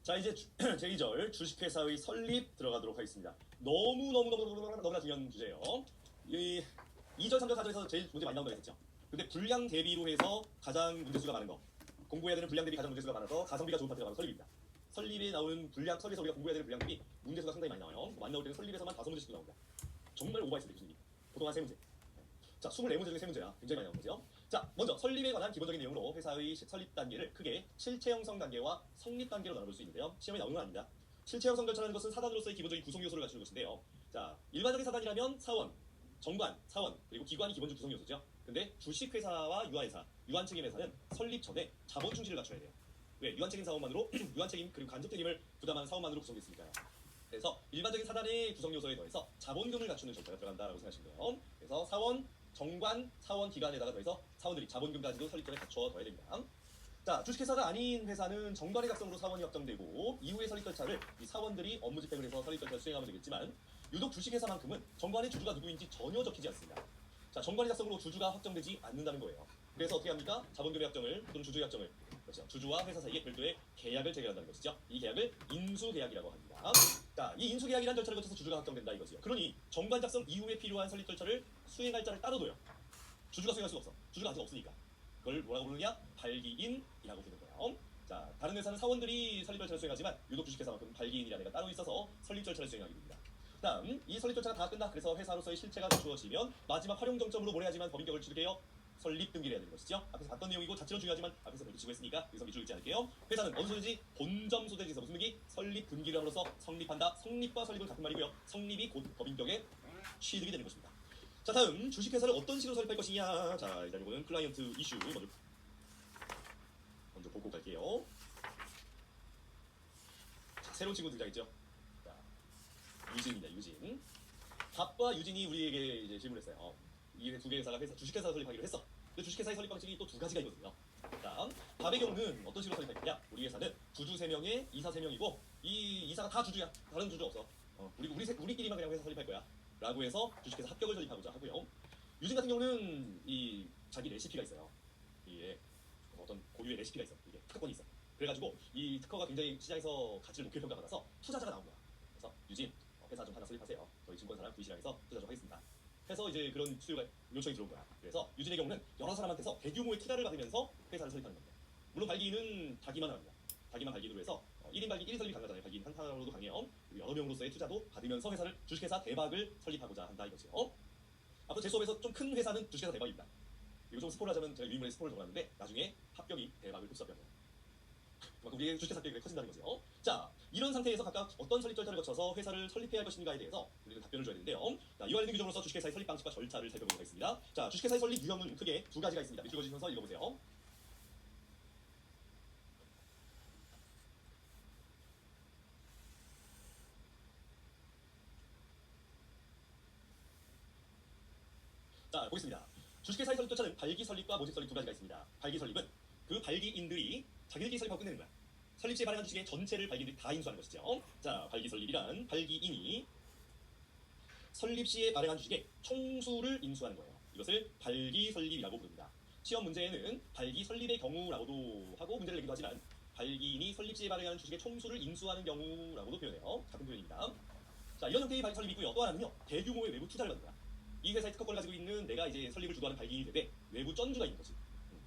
자, 이제 제2절 주식회사의 설립 들어가도록 하겠습니다. 너무나 중요한 주제예요. 이 2절, 3절, 4절에서 제일 문제 많이 나온다고 했었죠. 근데 분량 대비로 해서 가장 문제수가 많은 거, 공부해야 되는 분량 대비 가장 문제수가 많아서 가성비가 좋은 파트가 바로 설립입니다. 설립에 나오는 분량, 설립에서 우리가 공부해야 되는 분량 대비 문제수가 상당히 많이 나와요. 많이 나올 때는 설립에서만 5문제씩 나옵니다. 정말 오버했습니다, 교수님. 보통 한 3문제. 자, 24문제 중에 3문제야. 굉장히 많이 나온 거죠. 자, 먼저 설립에 관한 기본적인 내용으로 회사의 설립 단계를 크게 실체 형성 단계와 성립 단계로 나눠볼 수 있는데요. 시험에 나오는 건 아닙니다. 실체 형성 절차라는 것은 사단으로서의 기본적인 구성 요소를 갖추는 것인데요. 자, 일반적인 사단이라면 사원, 정관, 사원, 그리고 기관이 기본적 구성 요소죠. 근데 주식회사와 유한회사, 유한책임 회사는 설립 전에 자본 충실을 갖춰야 돼요. 왜? 유한책임 사원만으로 유한책임 그리고 간접 책임을 부담하는 사원만으로 구성됐으니까요. 그래서 일반적인 사단의 구성 요소에 더해서 자본금을 갖추는 절차가 들어간다라고 생각하시면 돼요. 그래서 사원, 정관, 사원 기관에다가 더해서 사원들이 자본금 가지고 설립 전에 갖춰둬야 됩니다. 자, 주식회사가 아닌 회사는 정관의 작성으로 사원이 확정되고 이후의 설립 절차를 이 사원들이 업무 집행을 해서 설립 절차를 수행하면 되겠지만 유독 주식회사만큼은 정관의 주주가 누구인지 전혀 적히지 않습니다. 자, 정관의 작성으로 주주가 확정되지 않는다는 거예요. 그래서 어떻게 합니까? 자본금의 확정을 또는 주주의 확정을, 그렇죠, 주주와 회사 사이에 별도의 계약을 체결한다는 것이죠. 이 계약을 인수계약이라고 합니다. 자, 이 인수계약이라는 절차를 거쳐서 주주가 확정된다 이거지요. 그러니 정관 작성 이후에 필요한 설립 절차를 수행할 자를 따로 둬요. 주주가 수행할 수가 없어. 주주가 아직 없으니까. 그걸 뭐라고 부르느냐? 발기인이라고 부르는 거예요. 자, 다른 회사는 사원들이 설립 절차를 수행하지만 유독 주식회사만큼 발기인이라는 애가 따로 있어서 설립 절차를 수행하게 됩니다. 다음, 이 설립 절차가 다 끝나 그래서 회사로서의 실체가 갖추어지면 마지막 활용 정점으로 뭘 해야지만 법인격을 취득해요? 설립 등기를 해야 되는 것이죠. 앞에서 봤던 내용이고 자체는 중요하지만 앞에서 별도 지고했으니까 여기서 밑줄 긋지 않을게요. 회사는 어느 소재지? 본점 소재지에서 무슨 등기? 설립 등기를 함으로써 성립한다. 성립과 설립은 같은 말이고요. 성립이 곧 법인격에 취득이 되는 것입니다. 자, 다음 주식회사를 어떤 식으로 설립할 것이냐. 자, 일단 이거는 클라이언트 이슈 먼저 보고 갈게요. 자, 새로운 친구 등장했죠. 자, 유진입니다. 유진. 밥과 유진이 우리에게 이제 질문했어요. 이 두 개의 회사가 주식회사 설립하기로 했어. 근데 주식회사의 설립 방식이 또 두 가지가 있거든요. 자, 밥의 경우는 어떤 식으로 설립할 거냐? 우리 회사는 주주 3명에 이사 3명이고 이 이사가 다 주주야. 다른 주주 없어. 우리끼리만 그냥 회사 설립할 거야. 라고 해서 주식회사 합격을 설립하고자 하고요. 유진 같은 경우는 이 자기 레시피가 있어요. 이게 어떤 고유의 레시피가 있어. 이게 특허권이 있어. 그래가지고 이 특허가 굉장히 시장에서 가치를 높게 평가받아서 투자자가 나온 거야. 그래서 유진, 회사 좀 하나 설립하세요. 저희 증권사랑 V시장에서 투자 좀 하겠습니다. 해서 이제 그런 수요가 요청이 들어온 거야. 그래서 유진의 경우는 여러 사람한테서 대규모의 투자를 받으면서 회사를 설립하는 겁니다. 물론 발기인은 자기만 합니다. 자기만 발기인으로 해서 1인 발기 1인 설립이 가능하잖아요. 발기인 한 사람으로도 강해요. 그리고 여러 명으로서의 투자도 받으면서 회사를 주식회사 대박을 설립하고자 한다 이거죠. 앞으로 제 수업에서 좀 큰 회사는 주식회사 대박입니다. 이거 좀 스포를 하자면 제가 유인물에 스포를 적어놨는데 나중에 합격이 대박을 흡수합니다. 그만큼 우리의 주식회사 합격이 커진다는 거죠. 자, 이런 상태에서 각각 어떤 설립 절차를 거쳐서 회사를 설립해야 할 것인가에 대해서 우리는 답변을 줘야 되는데요. 자, 이와 관련 규정으로서 주식회사의 설립 방식과 절차를 살펴보도록 하겠습니다. 자, 주식회사의 설립 유형은 크게 두 가지가 있습니다. 밑줄 그어주셔서 읽어보세요. 자, 보겠습니다. 주식회사의 설립 절차는 발기 설립과 모집 설립 두 가지가 있습니다. 발기 설립은 그 발기인들이 자기들끼리 설립하고 끝내는 거야. 설립 시에 발행한 주식의 전체를 발기인들이 다 인수하는 것이죠. 자, 발기 설립이란 발기인이 설립 시에 발행한 주식의 총수를 인수하는 거예요. 이것을 발기 설립이라고 부릅니다. 시험 문제에는 발기 설립의 경우라고도 하고 문제를 내기도 하지만 발기인이 설립 시에 발행하는 주식의 총수를 인수하는 경우라고도 표현해요. 같은 표현입니다. 자, 이런 형태의 발기 설립이 있고요. 또 하나는요, 대규모의 외부 투자를 받는 거야. 이 회사의 특허권을 가지고 있는 내가 이제 설립을 주도하는 발기인이 되되 외부 쩐주가 있는 거지.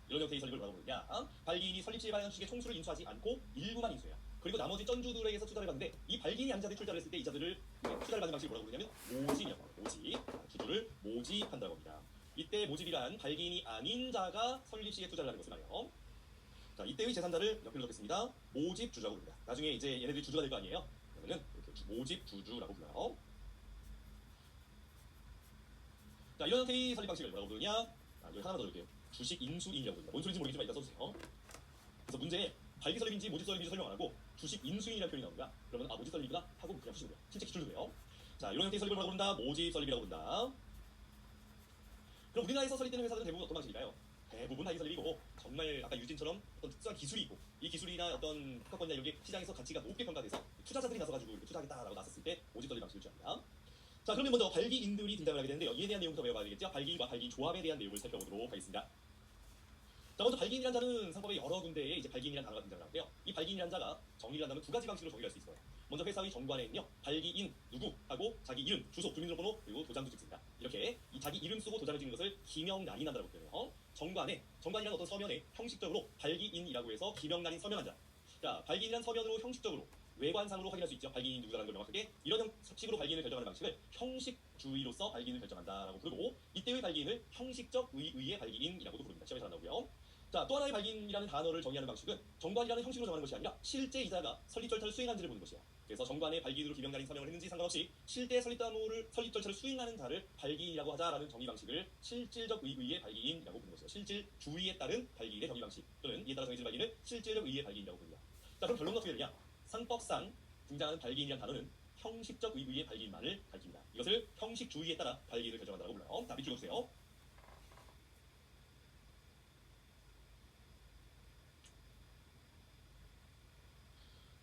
이런 형태의 설립을 뭐라고 부르냐? 발기인이 설립 시에 발행한 주식의 총수를 인수하지 않고 일부만 인수해요. 그리고 나머지 쩐주들에게서 투자를 받는데 이 발기인이 아닌 자들이 투자를 했을 때 이 자들을 투자를 받는 방식을 뭐라고 부르냐면 모집이라고 합니다. 모집. 주주를 모집한다고 합니다. 이때 모집이란 발기인이 아닌 자가 설립 시에 투자를 하는 것을 말해요. 자, 이때의 재산자를 옆으로 적겠습니다. 모집 주주라고 부릅니다. 나중에 이제 얘네들이 주주가 될 거 아니에요? 그러면은 이렇게 모집 주주라고 불러요. 자, 이런 형태의 설립 방식을 뭐라고 부르냐? 여기 하나만 더 줄게요. 주식 인수인이라고 부릅니다. 뭔 소리인지 모르겠지만 일단 써주세요. 그래서 문제에 발기 설립인지 모집 설립인지 설명 안 하고 주식 인수인이라는 표현이 나옵니다. 그러면 모집 설립이구나 하고 그냥 푸시는 거예요. 실제 기출 주고요. 자, 이런 형태의 설립을 뭐라고 부른다? 모집 설립이라고 부른다. 그럼 우리나라에서 설립되는 회사들은 대부분 어떤 방식일까요? 대부분 발기 설립이고 정말 아까 유진처럼 어떤 특수한 기술이 있고 이 기술이나 어떤 특허권이나 이런 게 시장에서 가치가 높게 평가돼서 투자자들이 나서가지고 이렇게 투자하겠다라고 나섰을 때 모집 설립 방식을 취합니다. 자, 그러면 먼저 발기인들이 등장을 하게 되는데요. 이에 대한 내용부터 배워봐야 되겠죠? 발기인과 발기인 조합에 대한 내용을 살펴보도록 하겠습니다. 자, 먼저 발기인이라는 자는 상법의 여러 군데에 이제 발기인이라는 단어가 등장하는데요. 이 발기인이라는 자가 정의를 한다면 두 가지 방식으로 정의할 수 있어요. 먼저 회사의 정관에는요, 발기인 누구 하고 자기 이름, 주소, 주민등록번호 그리고 도장도 찍습니다. 이렇게 이 자기 이름 쓰고 도장을 찍는 것을 기명날인한다라고 표현해요. 정관이라는 어떤 서면에 형식적으로 발기인이라고 해서 기명날인 서명한 자. 자, 발기인이라는 서면으로 형식적으로 외관상으로 확인할 수 있죠. 발기인이 누구라는 걸 명확하게. 이런 식으로 발기인을 결정하는 방식을 형식주의로서 발기인을 결정한다라고 부르고, 이때의 발기인을 형식적 의의 발기인이라고도 부릅니다. 시험에서 나오고요. 자, 또 하나의 발기인이라는 단어를 정의하는 방식은 정관이라는 형식으로 정하는 것이 아니라 실제 이자가 설립 절차를 수행한지를 보는 것이에요. 그래서 정관의 발기인으로 기명날인 서명을 했는지 상관없이 실제 설립 절차를 수행하는 자를 발기인이라고 하자라는 정의 방식을 실질적 의의 발기인이라고 부르는 것이죠. 실질주의에 따른 발기인의 정의 방식 또는 이에 따라 정해진 발기인을 실질적 의의 발기인이라고 부릅니다. 자, 그럼 결론은 어떻게 되냐? 상법상 등장하는 발기인이라는 단어는 형식적 의의 발기인만을 가리킵니다. 이것을 형식주의에 따라 발기인을 결정한다고 불러요. 자, 밑줄 보세요.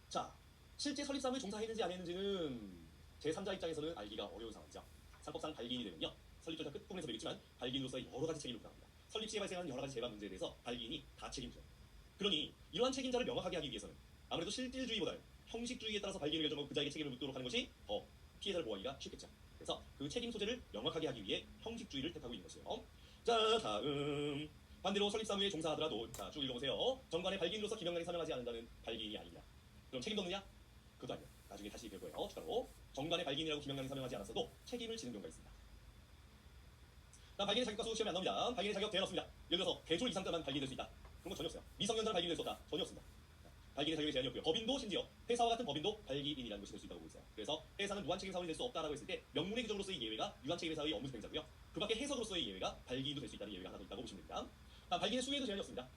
자, 실제 설립사무에 종사했는지 안 했는지는 제3자 입장에서는 알기가 어려운 상황이죠. 상법상 발기인이 되면요, 설립 절차 끝 부분에서 되겠지만 발기인으로서의 여러 가지 책임을 부담합니다. 설립 시에 발생하는 여러 가지 재반 문제에 대해서 발기인이 다 책임져요. 그러니 이러한 책임자를 명확하게 하기 위해서는 아무래도 실질주의보다는 형식주의에 따라서 발기인을 결정하고 그 자에게 책임을 묻도록 하는 것이 더 피해자를 보호하기가 쉽겠죠. 그래서 그 책임 소재를 명확하게 하기 위해 형식주의를 택하고 있는 것이에요. 자, 다음 반대로 설립사무에 종사하더라도, 자, 쭉 읽어보세요. 정관의 발기인으로서 기명날인 서명하지 않는다는 발기인이 아닙니다. 그럼 책임도 없느냐? 그것도 아니에요. 나중에 다시 배울 거예요. 추가로 정관의 발기인이라고 기명날인 서명하지 않았어도 책임을 지는 경우가 있습니다. 발기인의 자격과 수 시험에 안 나옵니다. 발기인의 자격 대안 없습니다. 예를 들어서 대졸 이상자만 발기인될 수 있다. 그런 건 전혀 없어요. 미성년자는 발기인될 수 없다. 전혀 없습니다. 발기인의 자격에 제한이 없고요. 법인도 심지어 회사와 같은 법인도 발기인이라는 것이 될 수 있다고 보고 있어요. 그래서 회사는 무한책임 사원이 될 수 없다라고 했을 때 명문의 규정으로서의 예외가 유한책임 회사의 업무 수행자고요. 그 밖에 해석으로서의 예외가 발기인도 될 수 있다는 예외가 하나 더 있다고 보시면 됩니다. 발기인의 수에도 제한이 없습니다.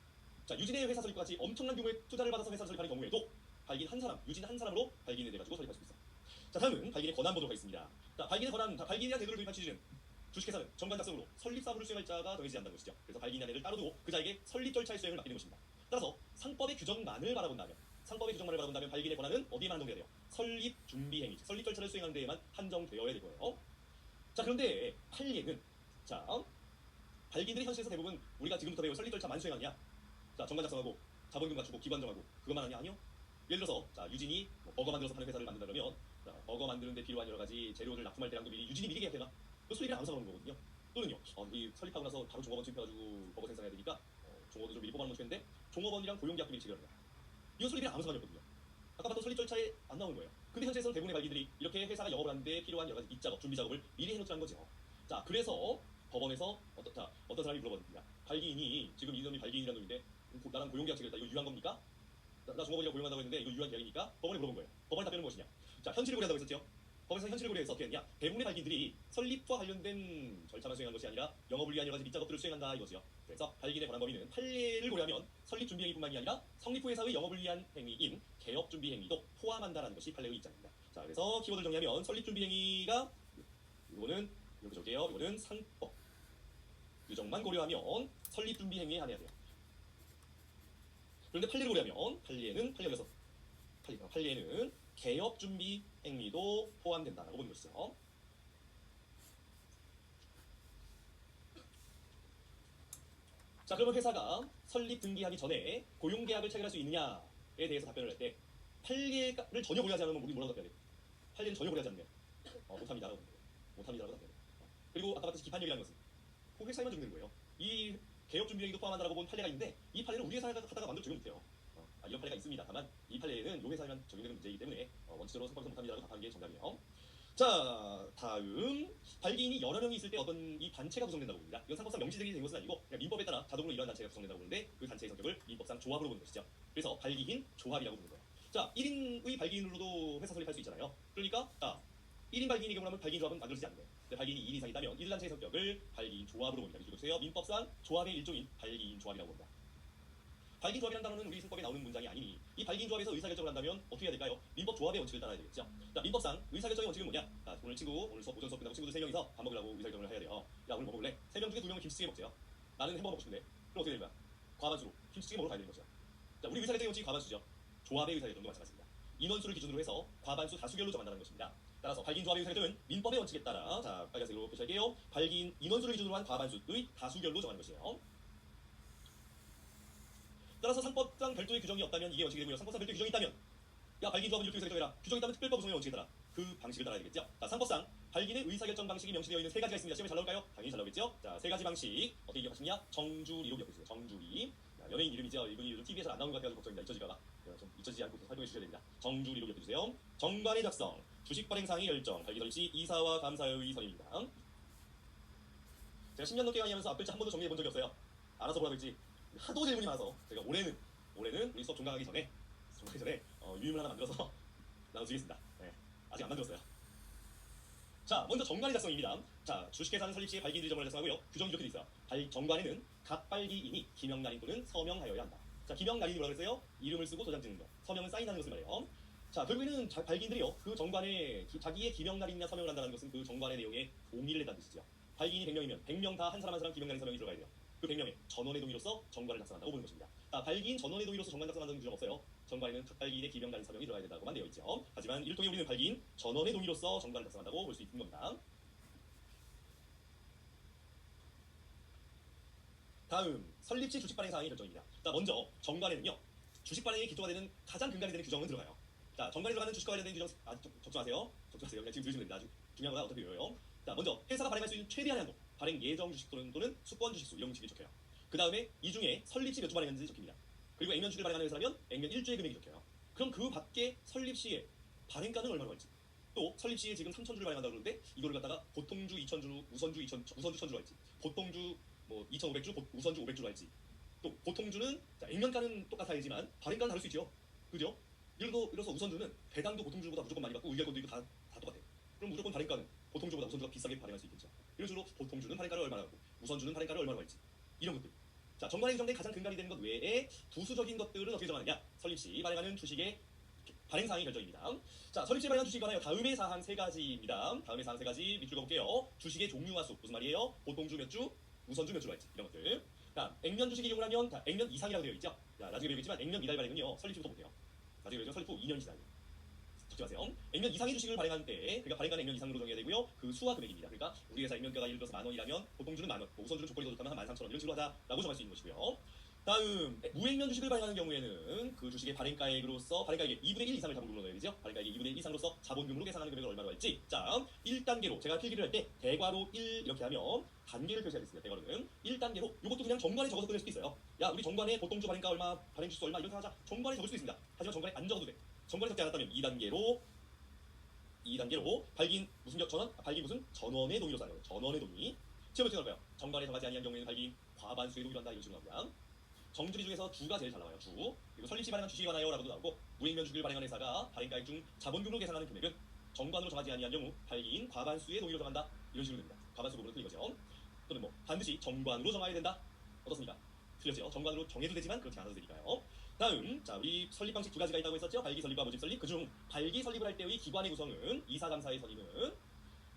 자, 유진의 회사 설립과 같이 엄청난 규모의 투자를 받아서 회사를 설립하는 경우에도 발기인 한 사람, 유진 한 사람으로 발기인을 내가지고 설립할 수 있어요. 자, 다음은 발기인의 권한 보도록 하겠습니다. 자, 발기인의 권한, 발기인이란 제도를 도입한 취지는 주식회사는 정관 작성으로 설립 사무를 수행할 자가 정해지지 않는다는 것이죠. 그래서 발기인의 안을 따로 두고 그 자에게 설립 절차의 수행을 맡기는 것입니다. 따라서 상법의 규정만을 바라본다면 발기인의 권한은 어디에만 한정돼야 돼요? 설립 준비 행위, 설립 절차를 수행하는 데에만 한정되어야 될 거예요. 자, 그런데 판례는, 자, 발기인들이 현실에서 대부분 우리가 지금부터 배울 설립 절차만 수행하느냐? 자, 정관 작성하고 자본금 갖추고 기관 정하고 그것만 하냐? 아니요. 예를 들어서, 자, 유진이 버거 만들어서 파는 회사를 만든다 그러면, 자, 버거 만드는 데 필요한 여러 가지 재료를 납품할 때랑도 미리 유진이 미리 계약되나? 그 수리비를 아무 상관없는 거거든요. 또는요, 이 설립하고 나서 바로 종업원 투입해가지고 버거 생산해야 되니까 종업원도 좀 미리 뽑아놓으면 좋겠는데 종업원이랑 고용계약도 미리 체결합니다. 이거 수리비랑 아무 상관이 없거든요. 아까 봤던 설립 절차에 안 나오는 거예요. 근데 현실에서는 대부분의 발기들이 이렇게 회사가 영업을 하는데 필요한 여러 가지 밑작업, 준비 작업을 미리 해놓자는 거죠. 자, 그래서 법원에서 어떤 사람이 물어봤습니다. 발기인이 지금 이 놈이 발기인이라는 놈인데 나랑 고용계약 체결했다. 이거 유한 겁니까? 나 종업원이랑 고용한다고 했는데 이거 유한 계약이니까? 법원에 물어본 거예요. 법원의 답변은 무엇이냐? 자, 현실을 고려한다고 했었죠. 법원에서 현실을 고려해서 어떻게 했냐? 대부분의 발기인들이 설립과 관련된 절차만 수행한 것이 아니라 영업을 위한 여러 가지 밑작업들을 수행한다 이거죠. 그래서 발기인의 권한 범위는 판례를 고려하면 설립 준비 행위뿐만이 아니라 성립 후 회사의 영업을 위한 행위인 개업 준비 행위도 포함한다라는 것이 판례의 입장입니다. 자, 그래서 키워드를 정리하면 설립 준비 행위가, 이거는 이렇게 적게요. 이거는 상법 규정만 고려하면 설립 준비 행위에 한해야 돼요. 그런데 판례를 고려하면 판례에는 개업 준비 행위도 포함된다라고 보는 것이죠. 자, 그러면 회사가 설립 등기하기 전에 고용계약을 체결할 수 있느냐에 대해서 답변을 할 때 판례를 전혀 고려하지 않으면 우리 뭐라고 답해야 돼? 판례를 전혀 고려하지 않으면 못합니다라고 답해야 돼. 그리고 아까 봤듯이 기판력이라는 것은 그 회사에만 적용되는 거예요. 이 개업 준비 행위도 포함한다라고 본 판례가 있는데 이 판례를 우리 회사가 갖다가 만들어 적용 못해요. 이런 판례가 있습니다. 다만 이 판례는 이 회사에만 적용되는 문제이기 때문에 원칙적으로 상법에서 못합니다라고 답하는 게 정답이에요. 자, 다음 발기인이 여러 명이 있을 때 어떤 이 단체가 구성된다고 봅니다. 이건 상법상 명시되게 된 것은 아니고 그냥 민법에 따라 자동으로 이러한 단체가 구성된다고 보는데 그 단체의 성격을 민법상 조합으로 보는 것이죠. 그래서 발기인 조합이라고 부르는 거예요. 자, 1인의 발기인으로도 회사 설립할 수 있잖아요. 그러니까 1인 발기인의 경우라면 발기인 조합은 만들어지지 않는 거예요. 발기인이 2인 이상이다면 1단체의 성격을 발기인 조합으로 봅니다. 이렇게 보세요. 민법상 조합의 일종인 발기인 조합이라고 봅니다. 발기인 조합이라는 단어는 우리 승법에 나오는 문장이 아니니 이 발기인 조합에서 의사결정을 한다면 어떻게 해야 될까요? 민법 조합의 원칙을 따라야 되겠죠. 자, 민법상 의사결정의 원칙은 뭐냐? 자, 오늘 오전 수업 끝나고 친구들 3명이서 밥 먹으려고 의사결정을 해야 돼요. 야, 오늘 뭐 먹을래? 3명 중에 2명은 김치찌개 먹재요. 나는 햄버거 먹고 싶은데. 그럼 어떻게 되는 거야? 과반수로 김치찌개 먹으러 가야 되는 거죠. 자, 우리 의사결정의 원칙이 과반수죠. 조합의 의사결정도 마찬가지입니다. 인원수를 기준으로 해서 과반수 다수결로 정한다는 것입니다. 따라서 발기인 조합의 의사결정은 민법의 원칙에 따라, 자, 빨간색으로 표시할게요. 발기인 인원수를 기준으로 한 과반수의 다수결로 정하는 것이에요. 따라서 상법상 별도의 규정이 없다면 이게 원칙이 되고요. 상법상 별도의 규정이 있다면 야 발긴 조합은 이렇게 결정해라. 규정이 있다면 특별법 구성의 원칙에 따라 그 방식을 따라야 되겠죠. 자, 상법상 발긴의 의사결정 방식이 명시되어 있는 세 가지가 있습니다. 시험에 잘 나올까요? 당연히 잘 나오겠죠. 자, 세 가지 방식 어떻게 기억하시냐? 정주리로 기억해주세요. 정주리. 자, 연예인 이름이죠. 이분이 요즘 TV에서 안 나오는 것 같아서 걱정입니다. 잊혀질까봐. 좀 잊혀지지 않고 활동해 주셔야 됩니다. 정주리로 기억해주세요. 정관의 작성, 주식 발행 상의 결정, 발기 설치, 이사와 감사의 선임입니다. 제가 10년 넘게 강의하면서 앞글자 한 번도 정리해 본 적이 없어요. 알아서 뭐라고 했지. 하도 질문이 많아서 제가 올해는 우리 수업 종강하기 전에 유임을 하나 만들어서 나눠드리겠습니다. 네, 아직 안 만들었어요. 자, 먼저 정관의 작성입니다. 자, 주식회사는 설립 시에 발기인들이 정관을 작성하고요. 규정이 이렇게 돼 있어요. 정관에는 각 발기인이 기명날인 또는 서명하여야 한다. 자, 기명날인이 뭐라고 했어요? 이름을 쓰고 도장 찍는 거. 서명은 사인하는 것을 말해요. 자, 결국에는 발기인들이요. 그 정관에 자기의 기명날인이나 서명을 한다는 것은 그 정관의 내용에 동의를 한다는 뜻이죠. 발기인이 100명이면 100명 다 한 사람 한 사람 기명날인 서명이 들어가야 돼요. 그 100명의 전원의 동의로서 정관을 작성한다고 보는 것입니다. 자, 발기인 전원의 동의로서 정관 작성한다는 규정 없어요. 정관에는 각 발기인의 기명날인 서명이 들어가야 된다고만 되어 있죠. 하지만 이를 통해 우리는 발기인 전원의 동의로서 정관을 작성한다고 볼 수 있는 겁니다. 다음 설립 시 주식 발행 사항의 결정입니다. 자, 먼저 정관에는요. 주식 발행의 기초가 되는 가장 근간이 되는 규정은 들어가요. 자, 정관에 들어가는 주식과 관련된 규정 적중하세요. 그냥 지금 들으시면 됩니다. 아주 중요한 거라 어떻게 외워요. 자, 먼저 회사가 발행할 수 있는 최대한의 한도, 발행 예정 주식 또는 수권 주식수 이런 식이 적혀요. 그 다음에 이 중에 설립 시 몇 주 발행했는지 적힙니다. 그리고 액면 주식을 발행하는 회사라면 액면 1주의 금액이 적혀요. 그럼 그 밖에 설립 시에 발행가는 얼마나 할지, 또 설립 시에 지금 3,000주를 발행한다고 그러는데 이거를 갖다가 보통주 2,000주, 우선주 1,000주로 할지, 보통주 2,500주, 우선주 500주로 할지, 또 보통주는 액면가는 똑같아야지만 발행가는 다를 수 있죠. 그죠? 예를 들어서 우선주는 배당도 보통주보다 무조건 많이 받고 의결권도 있고 다 똑같아요. 그럼 무조건 발행가는 보통주보다 우선주가 비싸게 발행할 수 있겠죠. 이런 식으로 보통주는 발행가를 얼마나 하고 우선주는 발행가를 얼마나 할지 이런 것들. 자, 정관에 규정된 가장 근간이 되는 것 외에 부수적인 것들은 어떻게 정하느냐? 설립 시 발행하는 주식의 발행 사항의 결정입니다. 자, 설립 시 발행한 주식에 관하여 다음의 사항 세 가지입니다. 다음의 사항 세 가지 밑줄 그어볼게요. 주식의 종류와 수 무슨 말이에요? 보통주 몇 주, 우선주 몇 주로 할지 이런 것들. 자, 액면 주식의 경우를 하면 액면 이상이라고 되어 있죠. 자, 나중에 배우겠지만 액면 미달 발행은요 설립 시부터 못해요. 나중에 배우죠. 설립 후 2년 지나요. 적지 마세요. 액면 이상의 주식을 발행할 때 그러니까 발행가는 액면 이상으로 정해야 되고요. 그 수와 금액입니다. 그러니까 우리 회사 액면가가 예를 들어서 10,000원이라면 보통주는 10,000원, 우선주는 조건이 더 좋다면 한 13,000원 이런 식으로 하자라고 정할 수 있는 것이고요. 다음 무액면 주식을 발행하는 경우에는 그 주식의 발행가액으로서 발행가액의 2분의 1 이상을 자본금으로 넣어야 되죠. 발행가액의 2분의 1 이상으로서 자본금으로 계산하는 금액을 얼마로 할지. 자, 1단계로 제가 필기를 할 때 대괄호 1 이렇게 하면 단계를 표시하겠습니다. 대괄호는 1단계로 이것도 그냥 정관에 적어서 끊을 수도 있어요. 야, 우리 정관에 보통주 발행가 얼마, 발행 주수 얼마 이렇게 하자. 정관에 적을 수도 있습니다. 하지만 정관에 안 적어도 돼. 정관에 적지 않았다면 2단계로 발기인 무슨 발기인 무슨 전원의 동의로 사는 거예요. 전원의 동의. 시험에 어떻게 나올까요? 정관에 정하지 아니한 경우에는 발기인 과반수의 동의로 한다 이런 식으로 나옵니다. 정주리 중에서 주가 제일 잘 나와요. 주. 그리고 설립 시 발행한 주식이 관하여라고도 나오고 무액면 주식을 발행한 회사가 발행가액 중 자본금으로 계산하는 금액은 정관으로 정하지 아니한 경우 발기인 과반수의 동의로 정한다. 이런 식으로 됩니다. 과반수 부분은 틀린 거죠. 또는 뭐 반드시 정관으로 정해야 된다. 어떻습니까? 틀렸죠. 정관으로 정해도 되지만 그렇지 않아도 되니까요. 다음, 자, 우리 설립 방식 두 가지가 있다고 했었죠. 발기 설립과 모집 설립. 그중 발기 설립을 할 때의 기관의 구성은 이사감사의 선임은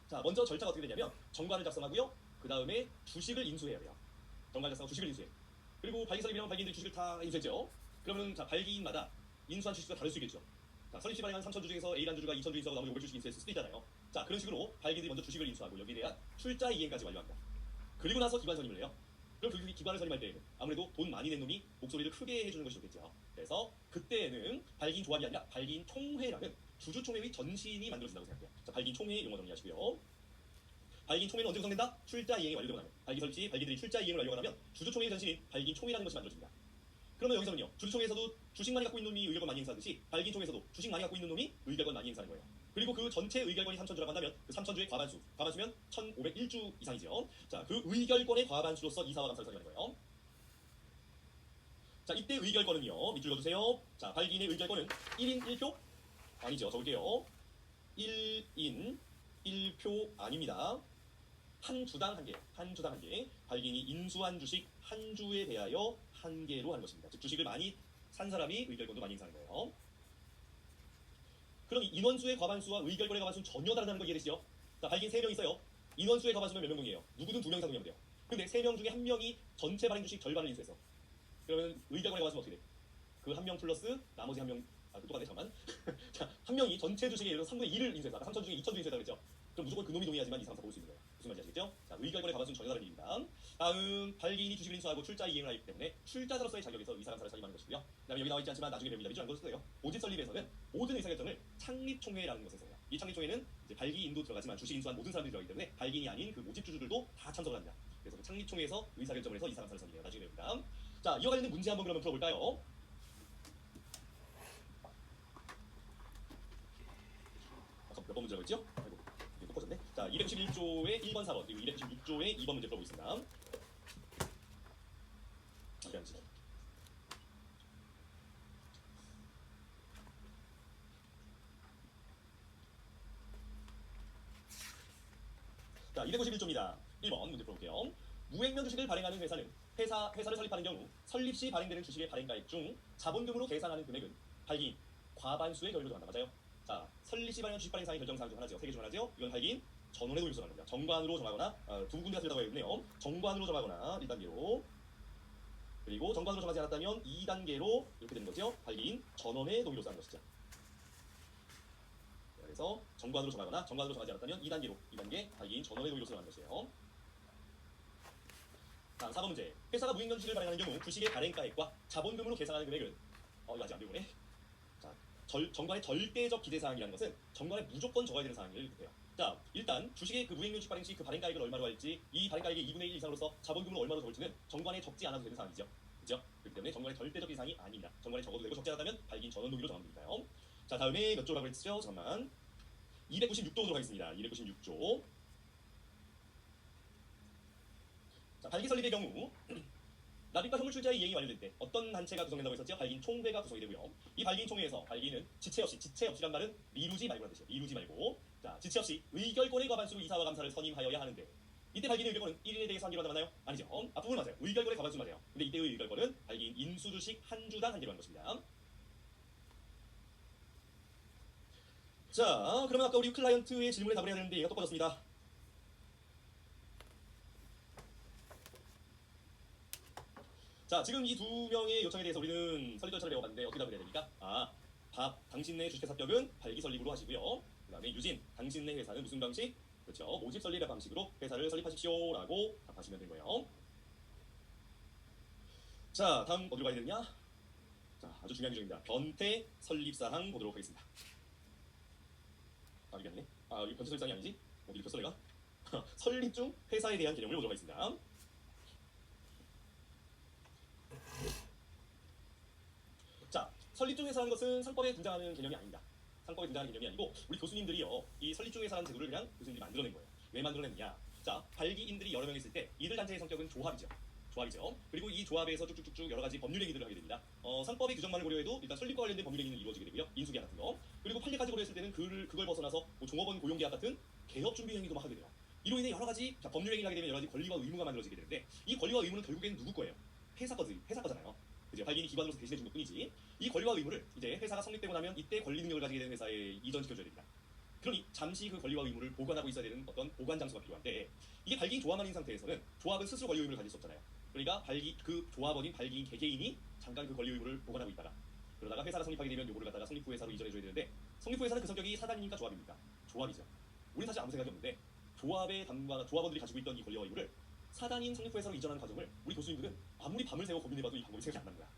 자, 먼저 절차가 어떻게 되냐면 정관을 작성하고요. 그 다음에 주식을 인수해야 돼요. 정관 작성하고 주식을 인수해. 그리고 발기 설립이라면 발기인들이 주식을 다 인수했죠. 그러면 자, 발기인마다 인수한 주식수가 다를 수 있겠죠. 자, 설립 시 발행한 3,000주 중에서 A란 주주가 2,000주 인수하고 나머지 500주씩 인수했을 수도 있잖아요. 자, 그런 식으로 발기인들이 먼저 주식을 인수하고 여기에 대한 출자 이행까지 완료합니다. 그리고 나서 기관 선임을 해요. 그럼 그 기관을 선임할 때에는 아무래도 돈 많이 낸 놈이 목소리를 크게 해주는 것이 좋겠죠. 그래서 그때는 발기인 조합이 아니라 발기인 총회라는 주주총회의 전신이 만들어진다고 생각해요. 자, 발기인 총회 용어 정리하시고요. 발기인 총회는 언제 구성된다? 출자 이행이 완료되고 나면. 발기 설립 시 발기인들이 출자 이행을 완료하고 나면 주주총회의 전신인 발기인 총회라는 것이 만들어집니다. 그러면 여기서는요. 주주총회에서도 주식 많이 갖고 있는 놈이 의결권 많이 행사하듯이 발기인 총회에서도 주식 많이 갖고 있는 놈이 의결권 많이 행사하는 거예요. 그리고 그 전체 의결권이 3,000주라고 한다면 그 3,000주의 과반수면 1,501주 이상이죠. 자, 그 의결권의 과반수로서 이사와 감사를 선임하는 거예요. 자, 이때 의결권은요. 밑줄 그어주세요. 자, 발기인의 의결권은 1인 1표? 아니죠. 적을게요. 1인 1표 아닙니다. 한 주당 한 개. 발기인이 인수한 주식 한 주에 대하여 한 개로 하는 것입니다. 즉 주식을 많이 산 사람이 의결권도 많이 행사하는 거예요. 그럼 인원수의 과반수와 의결권의 과반수는 전혀 다르다는 거 이해되시죠? 자, 발기인 3명 있어요. 인원수의 과반수면 몇 명이에요? 누구든 2명 이상 동의하면 돼요. 근데 3명 중에 1명이 전체 발행 주식 절반을 인수했어. 그러면 의결권의 과반수는 어떻게 돼? 그 1명 플러스 나머지 1명, 똑같네, 잠깐만. 자, 1명이 전체 주식의 예를 들어 3분의 1을 인수했어. 아까 3,000 중에 2,000주 인수했다고 그랬죠? 그럼 무조건 그 놈이 동의하지만 이사 감사 볼 수 있는 거예요. 무슨 무슨 말인지 아시겠죠? 자, 의결권의 과반수는 전혀 다른 일입니다. 다음, 발기인이 주식을 인수하고 출자 이행을 하기 때문에 출자자로서의 자격에서 의사감사를 선임하는 것이고요. 그다음에 여기 나와 있지 않지만 나중에 배웁니다. 중요한 것은 모집 설립에서는 모든 의사결정을 창립총회라는 것을 써요. 이 창립총회는 이제 발기인도 들어가지만 주식 인수한 모든 사람들이 들어가기 때문에 발기인이 아닌 그 모집주주들도 다 참석을 합니다. 그래서 그 창립총회에서 의사결정을 해서 이사감사를 선임해요. 나중에 배웁니다. 자, 이와 관련된 문제 한번 그러면 풀어볼까요? 아까 몇 번 문제라고 했죠? 아이고, 이게 또 꺼졌네. 자, 291조의 1번 4번 그리고 296조의 2번 문제 풀어보겠습니다. 잠시. 자, 251조입니다. 1번 문제 풀어볼게요. 무행면 주식을 발행하는 회사는 회사를 설립하는 경우 설립 시 발행되는 주식의 발행가액 중 자본금으로 계산하는 금액은 발기인 과반수의 결의로 정한다. 맞아요? 자, 설립 시 발행한 주식 발행 사항의 결정사항 중 하나죠. 3개 중 하나죠. 이건 발기인 전원의 동의로 정하는 겁니다. 정관으로 정하거나 두 군데가 틀리다고 했네요. 정관으로 정하거나 1단계로 그리고 정관으로 정하지 않았다면 2단계로 이렇게 되는 거죠. 발기인 전원의 동의로 하는 것이죠. 그래서 정관으로 정하거나 정관으로 정하지 않았다면 2단계로 2단계 발기인 전원의 동의로 정하는 것이에요. 다음 4번 문제. 회사가 무행면 주식을 발행하는 경우 주식의 발행가액과 자본금으로 계산하는 금액은 이거 아직 안 배우네. 자, 정관의 절대적 기재사항이라는 것은 정관에 무조건 적어야 되는 사항을 뜻해요. 자, 일단 주식의 그 무행면 주식 발행 시 그 발행가액을 얼마로 할지 이 발행가액의 2분의 1 이상으로서 자본금으로 얼마로 적을지는 정관에 적지 않아도 되는 사항이죠. 그렇죠? 그렇기 때문에 정관의 절대적 기사항이 아닙니다. 정관에 적어도 되고 적지 않았다면 발기인 전원 동의로 정하면 되니까요. 자, 다음에 몇 조라고 했죠? 잠깐만. 296조로 가겠습니다. 296조. 자, 발기 설립의 경우 납입과 현물 출자의 이행이 완료될 때 어떤 단체가 구성된다고 했었죠? 발기인 총회가 구성이 되고요. 이 발기인 총회에서 발기인은 지체 없이란 말은 미루지 말고라는 뜻이에요. 미루지 말고. 자, 지체 없이 의결권의 과반수로 이사와 감사를 선임하여야 하는데 이때 발기인의 의결권은 1인에 대해서 한 개로 한다 맞나요? 아니죠. 앞부분 맞아요. 의결권의 과반수 맞아요. 근데 이때의 의결권은 발기인 인수주식 한 주당 한 개로 한 것입니다. 자, 그러면 아까 우리 클라이언트의 질문에 답을 해야 되는데 얘가 또 빠졌습니다. 자, 지금 이 두 명의 요청에 대해서 우리는 설립 절차를 배워봤는데 어떻게 답을 해야 됩니까? 당신네 주식회 사격은 발기 설립으로 하시고요. 그 다음에 유진, 당신네 회사는 무슨 방식? 그렇죠. 모집 설립의 방식으로 회사를 설립하십시오. 라고 답하시면 되는 거예요. 자, 다음 어디로 가야 되느냐? 자, 아주 중요한 규정입니다. 변태 설립사항 보도록 하겠습니다. 이게 아니네. 이거 변태 설립사항이 아니지? 어디 읽혔어 내가? 설립 중 회사에 대한 개념을 보도록 하겠습니다. 자, 설립 중 회사라는 것은 상법에 등장하는 개념이 아닙니다. 상법에 등장하는 개념이 아니고 우리 교수님들이요, 이 설립 중 회사라는 제도를 그냥 교수님들이 만들어낸 거예요. 왜 만들어냈느냐? 자, 발기인들이 여러 명 있을 때 이들 단체의 성격은 조합이죠. 그리고 이 조합에서 쭉쭉쭉쭉 여러 가지 법률 행위들을 하게 됩니다. 상법의 규정만을 고려해도 일단 설립과 관련된 법률 행위는 이루어지게 되고요. 인수계약 같은 거. 그리고 판례까지 고려했을 때는 그걸 벗어나서 뭐 종업원 고용계약 같은 개업 준비 행위도 막 하게 돼요. 이로 인해 여러 가지 법률 행위를 하게 되면 여러 가지 권리와 의무가 만들어지게 되는데 이 권리와 의무는 결국에는 누구 거예요? 회사 거잖아요. 그죠? 발기인이 기관으로서 대신해 준 것뿐이지. 이 권리와 의무를 이제 회사가 성립되고 나면 이때 권리 능력을 가지게 되는 회사에 이전시켜줘야 됩니다. 그러니 잠시 그 권리와 의무를 보관하고 있어야 되는 어떤 보관 장소가 필요한데 이게 발기인 조합만 있는 상태에서는 조합은 스스로 권리 의무를 가질 수 없잖아요. 그러니까 그 조합원인 발기인 개개인이 잠깐 그 권리 의무를 보관하고 있다가 그러다가 회사가 성립하게 되면 요거를 갖다가 성립후 회사로 이전해줘야 되는데 성립후 회사는 그 성격이 사단입니까 조합입니까? 조합이죠. 우리는 사실 아무 생각이 없는데 조합원들이 가지고 있던 이 권리와 의무를 사단인 성립후 회사로 이전하는 과정을 우리 교수님들은 아무리 밤을 새워 고민해봐도 이 방법이 생각이 안 나는 거야.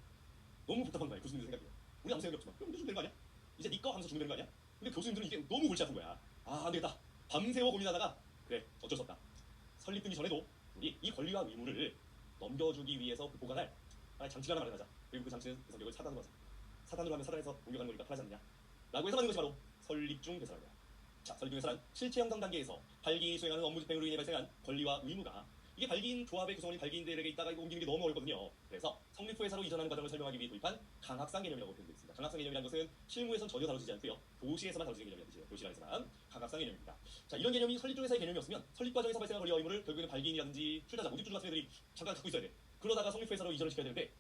너무 복잡한 거야 교수님들 생각이. 우리 아무 생각이 없지만 그럼 주면 되는 거 아니야? 이제 네 거 하면서 주면 되는 거 아니야? 근데 교수님들은 이게 너무 골치 아픈 거야. 안 되겠다. 밤새워 고민하다가 그래 어쩔 수 없다. 설립되기 전에도 우리 이 권리와 의무를 넘겨주기 위해서 그 보관할 장치를 하나 마련하자. 그리고 그 장치는 그 성격을 사단으로 하자. 사단으로 하면 사단에서 공격하는 거니까 편하지 않느냐? 라고 해서 만든 것이 바로 설립 중 회사라는 거야. 자, 설립 중 회사란 실체 형성 단계에서 발기인이 수행하는 업무 집행으로 인해 발생한 권리와 의무가 이게 발기인 조합의 구성원인 발기인들에게 있다가 이거 옮기는 게 너무 어렵거든요. 그래서 성립 후 회사로 이전하는 과정을 설명하기 위해 도입한 강학상 개념이라고 표현되어 있습니다. 강학상 개념이라는 것은 실무에선 전혀 다루지 않고요. 도시에서만 다루는 개념이라는 뜻이에요. 도시라에서만 강학상 개념입니다. 자, 이런 개념이 설립 중 회사의 개념이었으면 설립 과정에서 발생한 권리와 의무를 결국에는 발기인이라든지 출자자, 모집주주 같은 애들이 잠깐 갖고 있어야 돼. 그러다가 성립 후 회사로 이전을 시켜야 되는데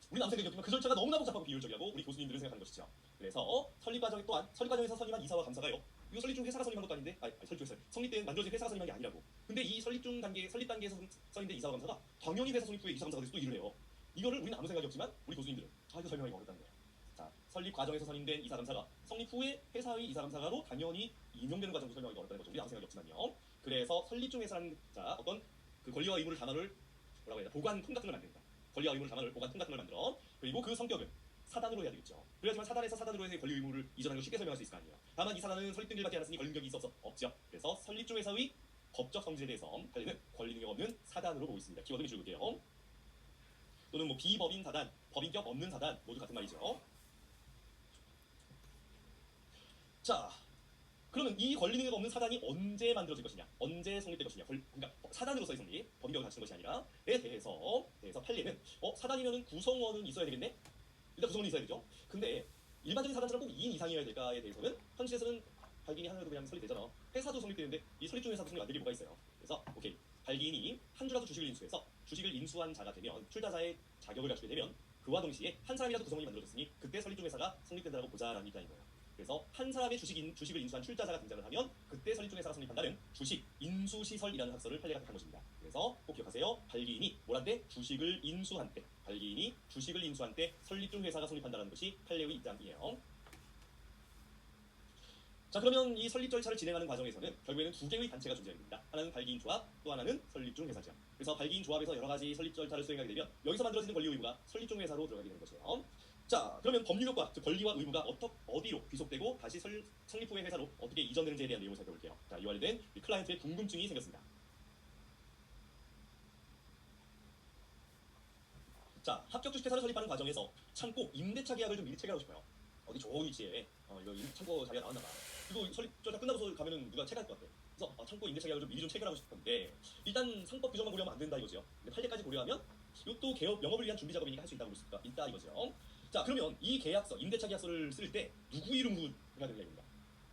우리는 아무 생각이 없지만 그 절차가 너무나 복잡하고 비효율적이라고 우리 교수님들은 생각하는 것이죠. 그래서 설립 과정에 또한 설립 과정에서 선임한 이사와 감사가요. 이거 설립 중 회사가 선임한 것도 아닌데, 설립 때 만들어진 회사가 선임한 게 아니라고. 근데 이 설립 단계에서 선임된 이사와 감사가 당연히 회사 선입 후에 이사 감사가 돼서 또 일을 해요. 이거를 우리는 아무 생각이 없지만 우리 교수님들은 이거 설명하기 어렵다는 거예요. 자, 설립 과정에서 선임된 이사 감사가 성립 후에 회사의 이사감사가로 당연히 임용되는 과정도 설명하기 어렵다는 거죠. 우리 아무 생각이 없지만요. 그래서 설립 중 회사라는 자 어떤 그 권리와 의무를 단어를 뭐라고 해야 되나 보관 통 같은 걸 만든다. 권리와 의무를 단어를 보관 통 같은 걸 만들어. 그리고 그 성격은 사단으로 해야 되겠죠. 그렇지만 사단에서 사단으로 해서 권리 의무를 이전하는 걸 쉽게 설명할 수 있을 거 아니에요. 다만 이 사단은 설립 등기를 받지 않았으니 권리 능력이 있어서 없죠. 그래서 설립 중 회사의 법적 성질에 대해서 관리는 권리 능력 없는 사단으로 보고 있습니다. 키워드를 줄게요. 또는 뭐 비법인 사단, 법인격 없는 사단 모두 같은 말이죠. 자, 그러면 이 권리 능력 없는 사단이 언제 만들어질 것이냐, 언제 성립될 것이냐, 그러니까 사단으로서의 성립, 법인격을 갖추는 것이 아니라에 대해서 판례는 사단이면은 구성원은 있어야 되겠네. 일단 구성원이 있어야 되죠. 근데 일반적인 사단처럼 꼭 2인 이상이어야 될까에 대해서는 현실에서는 발기인이 하나라도 그냥 설립되잖아. 회사도 성립되는데 이 설립 중 회사도 성립 안 되게 뭐가 있어요. 그래서 오케이, 발기인이 한 주라도 주식을 인수해서 주식을 인수한 자가 되면 출자자의 자격을 갖추게 되면 그와 동시에 한 사람이라도 구성원이 만들어졌으니 그때 설립 중 회사가 성립된다고 보자라는 입장인 거예요. 그래서 한 사람의 주식을 인수한 출자자가 등장을 하면 그때 설립 중 회사가 성립한다는 주식 인수시설이라는 학설을 판례가 택한 것입니다. 그래서 꼭 기억하세요. 발기인이 뭐란데 주식을 인수한 때, 발기인이 주식을 인수한 때 설립 중 회사가 성립한다는 것이 판례의 입장이에요. 자, 그러면 이 설립 절차를 진행하는 과정에서는 결국에는 두 개의 단체가 존재합니다. 하나는 발기인 조합, 또 하나는 설립 중 회사죠. 그래서 발기인 조합에서 여러 가지 설립 절차를 수행하게 되면 여기서 만들어지는 권리 의무가 설립 중 회사로 들어가게 되는 것이에요. 자, 그러면 법률효과, 즉 권리와 의무가 어디로 귀속되고 다시 성립 후의 회사로 어떻게 이전되는지에 대한 내용을 살펴볼게요. 자, 이와 관련된 클라이언트의 궁금증이 생겼습니다. 자, 합격 주식회사를 설립하는 과정에서 창고 임대차 계약을 좀 미리 체결하고 싶어요. 어디 좋은 위치에 이거 창고 자리가 나왔나 봐. 이거 설립 절차 끝나고서 가면은 누가 체크할 것 같아. 그래서 창고 임대차 계약을 좀 미리 좀 체결하고 싶은데 일단 상법 규정만 고려하면 안 된다 이거죠. 근데 판례까지 고려하면 이것도 개업 영업을 위한 준비 작업이니까 할 수 있다고 볼 수가 있다 이거죠. 자, 그러면 이 계약서, 임대차 계약서를 쓸 때 누구 이름으로 해야 되느냐 입니다.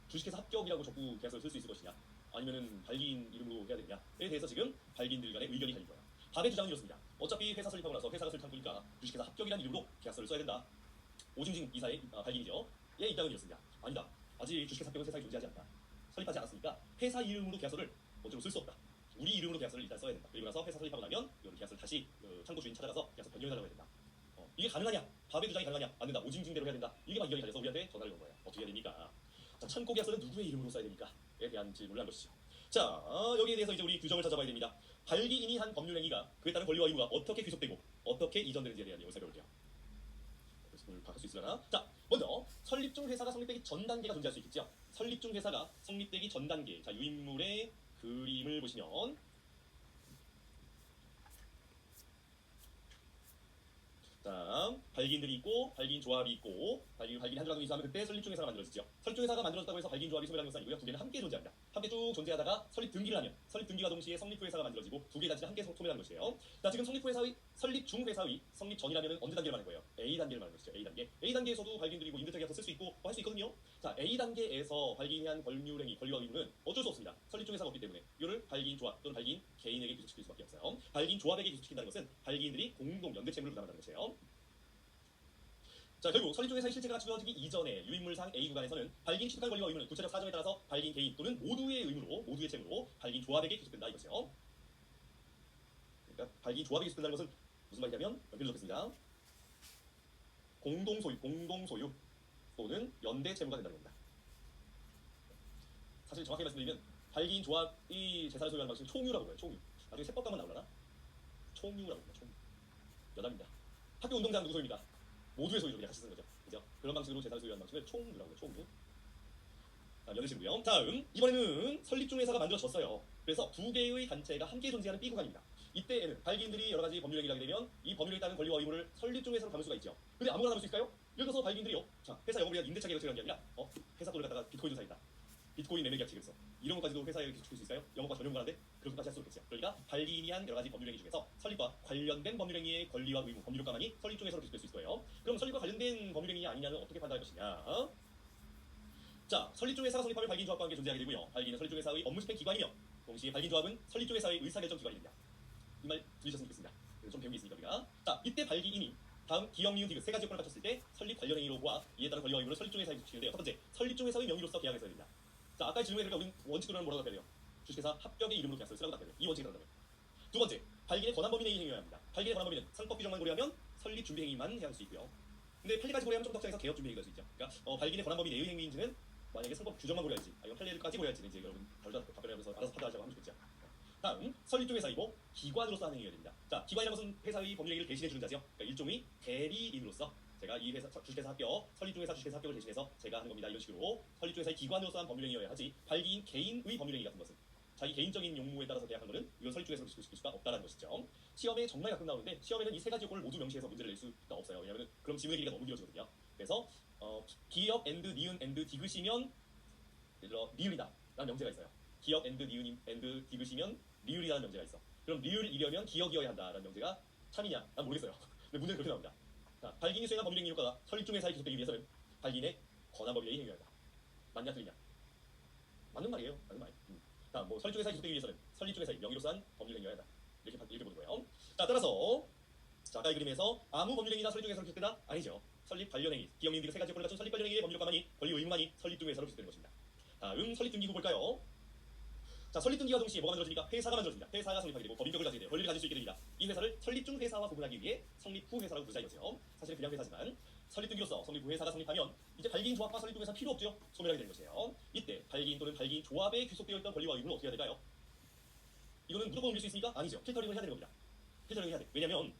주식회사 합격이라고 적고 계약서를 쓸 수 있을 것이냐, 아니면은 발기인 이름으로 해야 되느냐에 대해서 지금 발기인들 간의 의견이 갈린 거예요. 밥의 주장은 이렇습니다. 어차피 회사 설립하고 나서 회사가 설립한 거니까 주식회사 합격이라는 이름으로 계약서를 써야 된다. 오징징 이사의 발기인이죠. 얘의 입장은 이렇습니다. 아니다. 아직 주식회사 합격은 세상에 존재하지 않다. 설립하지 않았으니까 회사 이름으로 계약서를 어쩌고 쓸 수 없다. 우리 이름으로 계약서를 일단 써야 된다. 그리고 나서 회사 설립하고 나면 이 계약서를 다시 창고 주인 찾아가서 계약서 변경해달라고 해야 된다. 이게 가능하냐? 밥의 주장이 가능하냐? 안 된다. 오징징대로 해야 된다. 이게 막 의견이 갈려서 우리한테 전화를 건 거예요. 어떻게 해야 됩니까? 자, 창고 계약서는 누구의 이름으로 써야 됩니까? 에 대한 질문을 한 것이죠. 자, 여기에 대해서 이제 우리 규정을 찾아봐야 됩니다. 발기인이 한 법률행위가 그에 따른 권리와 의무가 어떻게 귀속되고 어떻게 이전되는지에 대한 내용을 살펴볼게요. 질문을 파악할 수 있으려나? 자, 먼저 설립 중 회사가 성립되기 전 단계가 존재할 수 있겠죠. 설립 중 회사가 성립되기 전 단계. 자, 유인물의 그림을 보시면 자, 발기인들이 있고 발기인 조합이 있고 발기인 한 조합이 이수하면 그때 설립 중 회사가 만들어지죠. 설립 중 회사가 만들어졌다고 해서 발기인 조합이 소멸하는 것은 아니고요. 두 개는 함께 존재합니다. 함께 쭉 존재하다가 설립 등기를 하면 설립 등기와 동시에 성립 후 회사가 만들어지고 두 개의 단체가 함께 소멸하는 것이에요. 자, 지금 성립 후 회사의 설립 중 회사의 성립 전이라면 언제 단계를 말하는 거예요? A 단계를 말하는 것이죠. A 단계. A 단계에서도 발기인들이 뭐 임대차 계약서 쓸 수 있고 할 수 있거든요. 자, A 단계에서 발기인이 한 권리행위, 권리와 의무는 어쩔 수 없습니다. 설립 중 회사가 없기 때문에 이거를 발기인 조합 또는 발기인 개인에게 귀속시킬 수밖에 없어요. 발기인 조합에게 귀속시킨다는 것은 발기인들이 공동 연대 채무를 부담한다는 것이에요. 자, 결국 설립 중 회사의 실체가 갖추어지기 이전에 유인물상 A 구간에서는 발기인 취득할 권리와 의무는 구체적 사정에 따라서 발기인 개인 또는 모두의 의무로, 모두의 채무로 발기인 조합에게 귀속된다 이거죠. 그러니까 발기인 조합에게 귀속된다는 것은 무슨 말이냐면 연필을 적겠습니다. 공동소유 또는 연대 채무가 된다는 겁니다. 사실 정확히 말씀드리면 발기인 조합이 재산을 소유하는 방식은 총유라고 해요. 총유. 나중에 세법 가면 나오려나? 총유라고 합니다. 총유. 여담입니다. 학교 운동장 누구 소유입니까? 모두의 소유로 그냥 같이 쓰는 거죠. 그죠? 그런 방식으로 재산을 소유하는 방식을 총유라고 해요. 총유. 자, 연대신고요. 다음, 이번에는 설립 중 회사가 만들어졌어요. 그래서 두 개의 단체가 함께 존재하는 B 구간입니다. 이때에는 발기인들이 여러 가지 법률행위를 하게 되면 이 법률에 따른 권리와 의무를 설립 중 회사로 담을 수가 있죠. 근데 아무거나 담을 수 있을까요? 예를 들어서 발기인들이요. 자, 회사 영업을 위한 임대차 계약을 체결한 게 아니라 회사 돈을 갖다가 비트코인을 사겠다. 비트코인 매매 계약 체결서. 이런 것까지도 회사에 기록할 수 있을까요? 영업과 전용관한데 그렇게까지 할 수 없겠죠. 그러니까 발기인이 한 여러 가지 법률행위 중에서 설립과 관련된 법률행위의 권리와 의무, 법률효과만이 설립 중 회사로 기록될 수 있을 거예요. 그럼 설립과 관련된 법률행위 아니냐는 어떻게 판단할 것이냐? 자, 설립 중 회사가 성립하면 발기인 조합과 함께 존재하게 되고요. 발기인은 설립 중 회사의 업무 집행 기관이며 동시에 발기인 조합은 설립 중 회사의 의사결정 기관입니다. 이 말 들으셨으면 좋겠습니다. 좀 배운 게 있으니까 우리가. 자, 이때 발기인이 다음 기역, 니은, 디귿 세 가지 요건을 갖췄을 때 설립 관련 행위로 보아 이에 따른 권리와 의무를 설립 중 회사에 기록되는데요. 첫 번째, 설립 중 회사의 명의로서 계약을 써야 됩니다. 자, 아까의 질문에 그러니까 우리는 원칙으로는 뭐라고 답해야 돼요? 주식회사 합격의 이름으로 계약서를 쓰라고 답해야 돼요. 이 원칙이 따른다면. 두 번째, 발기인의 권한범위내의 행위여야 합니다. 발기인의 권한범위는 상법 규정만 고려하면 설립 준비 행위만 해야 할 수 있고요. 근데 판례까지 고려하면 좀 더 확장해서 개업 준비 얘기가 수 있죠. 그러니까 발기인의 권한 범위 내의 행위인지는 만약에 상법 규정만 고려할지, 이건 판례까지 고려할지는 이제 여러분 답변하면서 알아서 판단하자고 하면 좋겠죠. 다음 설립 중 회사이고 기관으로서 하는 행위가 됩니다. 자, 기관이라는 것은 회사의 법률 행위를 대신해 주는 자죠. 그러니까 일종의 대리인으로서 제가 이 회사 주식회사 합격, 설립 중 회사 주식회사 합격을 대신해서 제가 하는 겁니다. 이런 식으로 설립 중 회사의 기관으로서 한 법률 행위여야 하지 발기인 개인의 법률 행위 같은 것은 자기 개인적인 용무에 따라서 계약한 것은 이건 설립 중 회사로 지킬 수가 없다는 것이죠. 시험에 정말 가끔 나오는데 시험에는 이 세 가지 요건을 모두 명시해서 문제를 낼 수가 없어요. 왜냐하면 그럼 지문의 길이가 너무 길어지거든요. 그래서 기업 앤드 니은 앤드 디귿이면 예를 들어 리을이다 라는 명제가 있어요. 기업 앤드 니은 앤드 디귿이면 리을이라는 명제가 있어. 그럼 리을이려면 기억이어야 한다라는 명제가 참이냐? 난 모르겠어요. 근데 문제는 그렇게 나옵니다. 자, 발기인이 수행한 법률 행위 효과가 설립 중 회사에 기속되기 위해서는 발기인의 권한 법률 행위여야 한다. 맞냐 틀리냐? 맞는 말이에요. 맞는 말. 다음 설립 중 회사에 기속되기 위해서는 설립 중 회사의 명의로서 한 법률 행위여야 한다. 이렇게 보는 거예요. 자, 따라서 자, 아까 이 그림에서 아무 법률 행위나 설립 중 회사로 기속되다? 아니죠. 설립 관련 행위. 기업인들이 세 가지 요건을 갖춘 설립 관련 행위의 법률 효과만이 권리 의무만이 설립 중 회사로 기속되는 것입니다. 다음 설립 등기 후 볼까요? 자, 설립 등기와 동시에 뭐가 만들어집니까? 회사가 만들어집니다. 회사가 성립하게 되고 법인격을 가지게 돼요. 권리를 가질 수 있게 됩니다. 이 회사를 설립 중 회사와 구분하기 위해 성립 후 회사라고 부르자 이거죠. 사실은 그냥 회사지만 설립 등기로서 성립 후 회사가 성립하면 이제 발기인 조합과 설립 중 회사 필요 없죠. 소멸하게 되는 것이에요. 이때 발기인 또는 발기인 조합에 귀속되어 있던 권리와 의무는 어떻게 해야 될까요? 이거는 무조건 옮길 수 있으니까 아니죠. 필터링을 해야 되는 겁니다. 필터링을 해야 돼. 왜냐면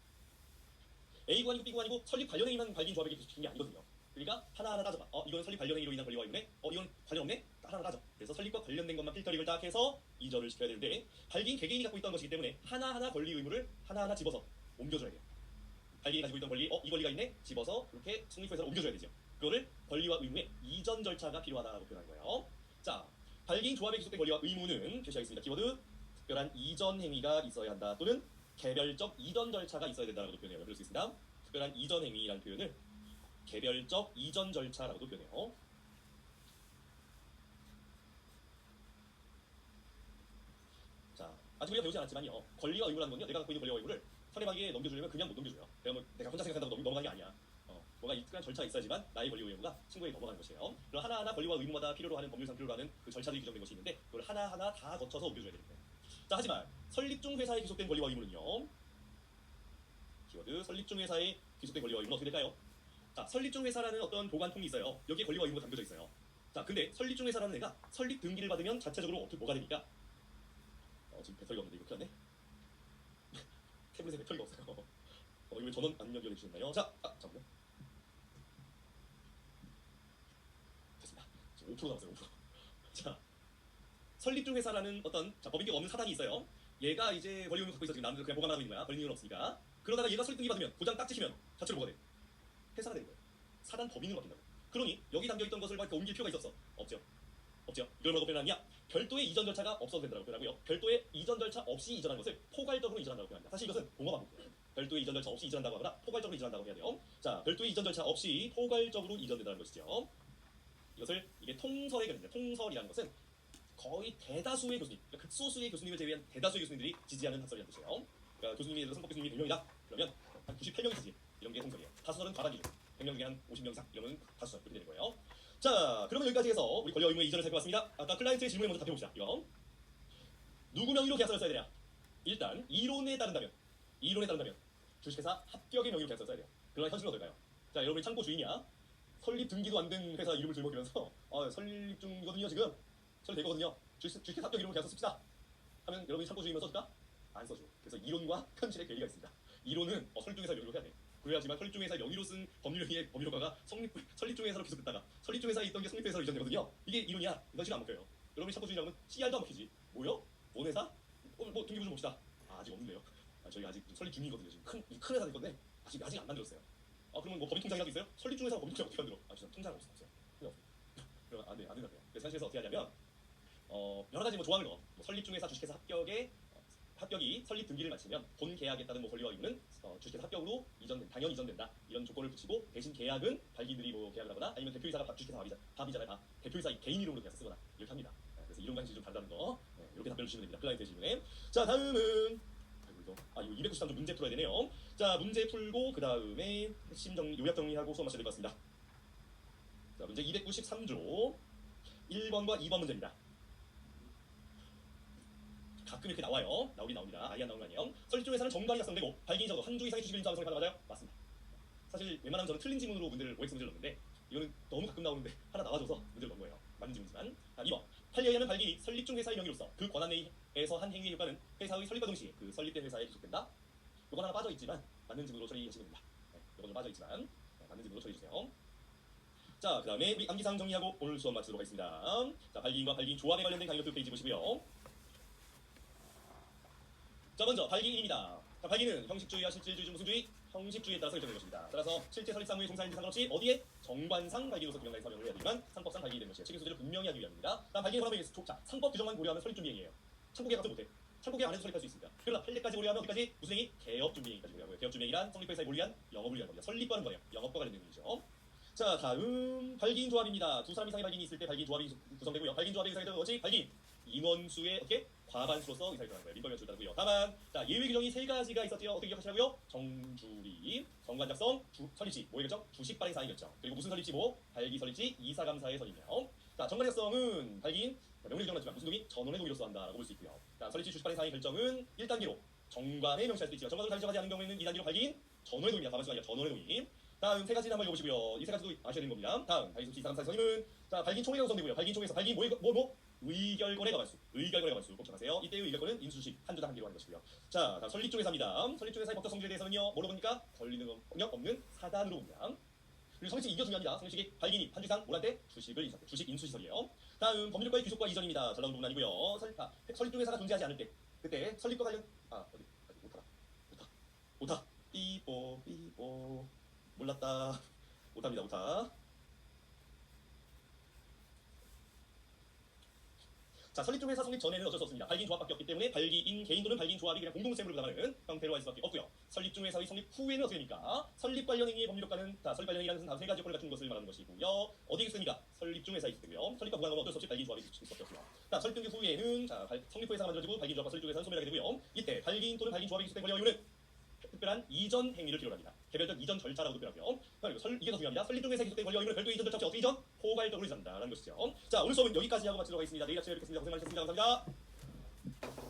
A구 아니고 B구 아니고 설립 관련 행위만 발기인 조합에게 귀속시킨 게 아니거든요. 그러니까 하나하나 따져봐. 이건 설립 관련 행위로 인한 권리와 의무네. 이건 관련 없네. 하나하나 따져. 그래서 설립과 관련된 것만 필터링을 딱 해서 이전을 시켜야 되는데 발기인 개개인이 갖고 있던 것이기 때문에 하나하나 권리 의무를 하나하나 집어서 옮겨줘야 돼요. 발기인이 가지고 있던 권리, 이 권리가 있네. 집어서 그렇게 성립회사로 옮겨줘야 되죠. 그거를 권리와 의무의 이전 절차가 필요하다고 표현한 거예요. 자, 발기인 조합에 기속된 권리와 의무는 표시하겠습니다. 키워드 특별한 이전 행위가 있어야 한다. 또는 개별적 이전 절차가 있어야 된다라고 표현해요. 그럴 수 있습니다. 특별한 이전 행위라는 표현을 개별적 이전 절차라고도 표현해요. 자, 아직 우리가 배우지 않았지만요. 권리와 의무라는 건요. 내가 갖고 있는 권리와 의무를 상대방에게 넘겨주려면 그냥 못 넘겨줘요. 내가 혼자 생각한다고 넘어가는 게 아니야. 뭐가 특별한 절차가 있어야지만 나의 권리와 의무가 친구에게 넘어가는 것이에요. 그럼 하나하나 권리와 의무마다 필요로 하는 법률상 필요로 하는 그 절차들이 규정된 것이 있는데 그걸 하나하나 다 거쳐서 옮겨줘야 됩니다. 자, 하지만 설립 중 회사에 기속된 권리와 의무는요. 키워드 설립 중 회사에 기속된 권리와 의무는 어떻게 될까요? 자, 설립 중 회사라는 어떤 보관통이 있어요. 여기에 권리와 의무가 담겨져 있어요. 자, 근데 설립 중 회사라는 애가 설립 등기를 받으면 자체적으로 어떻게 뭐가 되니까 지금 배터리가 없는데 이거 큰일 났네. 태블릿에 배터리가 없어요. 이거 왜 전원 안 연결해 주셨나요? 자, 잠깐만요. 됐습니다. 지금 5% 남았어요. 5%. 자, 설립 중 회사라는 어떤 법인격 없는 사단이 있어요. 얘가 이제 권리 의무 갖고 있어 지금 남들 그냥 보관만 하고 있는 거야. 권리 의무는 없으니까. 그러다가 얘가 설립 등기 받으면 도장 딱 찍히면 자체로 뭐가 돼? 회사가 되는 거예요. 사단 법인으로 바뀐다고. 그러니 여기 담겨있던 것을 막 옮길 필요가 있었어? 없죠. 이걸 뭐라고 표현하느냐? 별도의 이전 절차가 없어도 된다고 표현하고요. 별도의 이전 절차 없이 이전하는 것을 포괄적으로 이전한다고 표현합니다. 사실 이것은 공허 반복이에요. 별도의 이전 절차 없이 이전한다고 하거나 포괄적으로 이전한다고 해야 돼요. 자, 별도의 이전 절차 없이 포괄적으로 이전된다는 것이죠. 이게 통설의 결입니다. 통설이라는 것은 거의 대다수의 교수님, 그러니까 극소수의 교수님을 제외한 대다수의 교수님들이 지지하는 학설이라는 뜻이에요. 그러니까 교수님이 예를 들어 선법 교수님이 100명이다. 그러면 한 98명이 지지. 이런 게 통설이에요. 다수설은 과반이죠. 100명 중에 한 50명 이상 이러면 다수설 그렇게 되는 거예요. 자, 그러면 여기까지 해서 우리 권리와 의무의 이전을 살펴봤습니다. 아까 클라이언트의 질문에 먼저 답해봅시다. 이거 누구 명의로 계약서를 써야 되냐? 일단 이론에 따른다면 주식회사 합격의 명의로 계약서를 써야 돼요. 그러나 현실은 어떨까요? 자, 여러분이 창고 주인이야. 설립 등기도 안 된 회사 이름을 들먹이면서 설립 중이거든요 지금. 설립되거든요. 주식회사 합격 이름으로 계약서 씁시다. 하면 여러분이 창고 주인이면 써줄까? 안 써줘. 그래서 이론과 현실의 괴리가 있습니다. 이론은 설립 중회사 명의로 해야 돼. 그래야지만 설립 중 회사의 명의로 쓴 법률의 법률 효과가 설립 중 회사로 기속됐다가 설립 중 회사에 있던 게 성립 회사로 이전되거든요. 이게 이론이야. 현실은 안 먹혀요. 여러분이 창고 주인이라면 CR도 안 먹히지. 뭐요? 뭔 회사? 뭐 등기부 좀 봅시다. 아직 없는데요. 저희가 아직 설립 중이거든요. 지금 큰 회사 될 건데 아직 안 만들었어요. 그러면 뭐 법인 통장이라도 있어요? 설립 중 회사 법인 통장 어떻게 만들어? 죄송합니다. 통장 없어요. 그럼 안 된다고요. 그래서 현실에서 어떻게 하냐면 여러 가지 조항을 넣어. 설립 중 회사 주식회사 합격이 설립 등기를 마치면 본 계약에 따른 권리와 의무는 주식회사 합격으로 당연 이전된다. 이런 조건을 붙이고 대신 계약은 발기인들이 계약을 하거나 아니면 대표이사가 주식회사 밥이잖아요. 대표이사 개인 이름으로 계약서 쓰거나 이렇게 합니다. 그래서 이론과 현실이 좀 다르다는 거 이렇게 답변을 주시면 됩니다. 클라이언트의 질문에. 자, 다음은 이거 293쪽 문제 풀어야 되네요. 자, 문제 풀고 그 다음에 핵심 요약 정리하고 수업 마쳐야 될 것 같습니다. 자, 문제 293조 1번과 2번 문제입니다. 가끔 이렇게 나옵니다. 아예 안 나오는 거 아니에요. 설립 중 회사는 정관이 작성되고 발기인 적어도 한 주 이상의 주식을 인수하면 성립하는 맞아요? 맞습니다. 사실 웬만하면 저는 틀린 지문으로 문제를 OX 문제를 넣는데 이거는 너무 가끔 나오는데 하나 나와줘서 문제를 넣은 거예요. 맞는 지문이지만. 자, 2번. 판례에 의하면 발기인이 설립 중 회사의 명의로서 그 권한 내에서 한 행위의 효과는 회사의 설립과 동시에 그 설립된 회사에 지속된다. 이건 하나 빠져 있지만 맞는 지문으로 처리하시면 됩니다. 네, 이거는 빠져 있지만 네, 맞는 지문으로 처리해 주세요. 자, 그 다음에 우리 암기사항 정리하고 오늘 수업 마치도록 하겠습니다. 자, 발기인과 발기인 조합에 관련된 강의 노트 페이지 보시고요. 자, 먼저 발기인입니다. 자, 발기는 형식주의와 실질주의, 무승주의, 형식주의에 따라서 결정된 것입니다. 따라서 실제 설립 사무에 종사하는지 상관없이 어디에 정관상 발기인으로서 규정된 설명을 해야 되지만 상법상 발기인이 되는 것이에요. 책임 소재를 분명히 하기 위함입니다. 다음 발기인 권한에 의해서 자, 상법 규정만 고려하면 설립 준비행위예요. 창고계약 같은 못해. 창고계약 안에서 설립할 수 있습니다. 그러나 판례까지 고려하면 어디까지? 무슨 행위? 개업 준비행위까지 고려하고요. 개업 준비행위란 성립회사의 뭘 위한? 영업을 위한 겁니다. 설립과는 거예요. 영업과 관련된 의미죠. 자, 다음 발기인 조합입니다. 두 사람 이상의 발기인이 있을 때 발기인 조합이 구성되고요. 발기인 조합의 의사가 되는 것이 발기인 인원수의 어떻게 과반수로서 의사를 정하는 거예요. 민법 연수를 따르고요. 다만 자, 예외 규정이 세 가지가 있었죠. 어떻게 기억하시라고요? 정주리, 정관 작성, 설립지, 뭐의 결정? 주식 발행 사항의 결정. 그리고 무슨 설립지 뭐? 발기 설립지, 이사감사의 선임이요. 자, 정관 작성은 발기인 명령 규정은 무슨 동의? 전원의 동의로서 한다라고 볼 수 있고요. 자, 설립지, 주식 발행 사항의 결정은 1단계로 정관에 명시할 수 있지만 정관으로 결정하지 않은 경우에는 2단계로 발기인 전원의 동의입니다. 과반수가 아니라 전원의 동의. 다음 세 가지는 한번 읽어보시고요. 이 세 가지도 아셔야 되는 겁니다. 다음 발기 설립지, 이사감사의 선임은 자, 발기인 총회가 구성되고요. 발기인 총회에서 발기인 의결권의 과반수, 의결권의 과반수 꼭 정하세요. 이때의 의결권은 인수식 한 주당 한 개로 하는 것이고요. 자, 다음 설립 중회사입니다. 설립 중회사의 법적 성질에 대해서는요, 뭐로 봅니까? 권리는 능력 없는 사단으로 봅니다. 그리고 설립식 이게 중요합니다. 설립식이 발기인이 한 주당 뭘할 때? 주식을 인수할 때, 주식 인수시설이에요. 다음 법률과의 귀속과 이전입니다. 잘 나오는 부분 아니고요. 설립 중회사가 존재하지 않을 때, 그때 설립과 관련 오타 삐뽀 몰랐다. 오타입니다. 오타. 자, 설립 중 회사 성립 전에는 어쩔 수 없습니다. 발기인 조합밖에 없기 때문에 발기인 개인 또는 발기인 조합이 그냥 공동세무를 부담하는 형태로 할 수밖에 없고요. 설립 중 회사의 성립 후에는 어떻게 됩니까? 설립 관련 행위의 법률효과는 자, 설립 관련 행위라는 것은 다음 세 가지 요건을 갖춘 것을 말하는 것이고요. 어디에 있습니까? 설립 중 회사에 있을 때고요. 설립과 무관하면 어쩔 수 없이 발기인 조합이 있을 수밖에 없고요. 자, 설립 등기 후에는 자, 성립 후 회사가 만들어지고 발기인 조합과 설립 중 회사는 소멸하게 되고요. 이때 발기인 또는 발기인 조합이 기속된 권리와 이유는 특별한 이전 행위를 필요로 합니다. 개별적 이전 절차라고 특별하고요. 그리고 이게 더 중요합니다. 설립 중 회사에 기속된 권리와 이유는 별도의 이전 절차 어떻게 이전? 포괄적으로 이전한다라는 것이죠. 자, 오늘 수업은 여기까지 하고 마치도록 하겠습니다. 내일 아침에 뵙겠습니다. 고생 많으셨습니다. 감사합니다.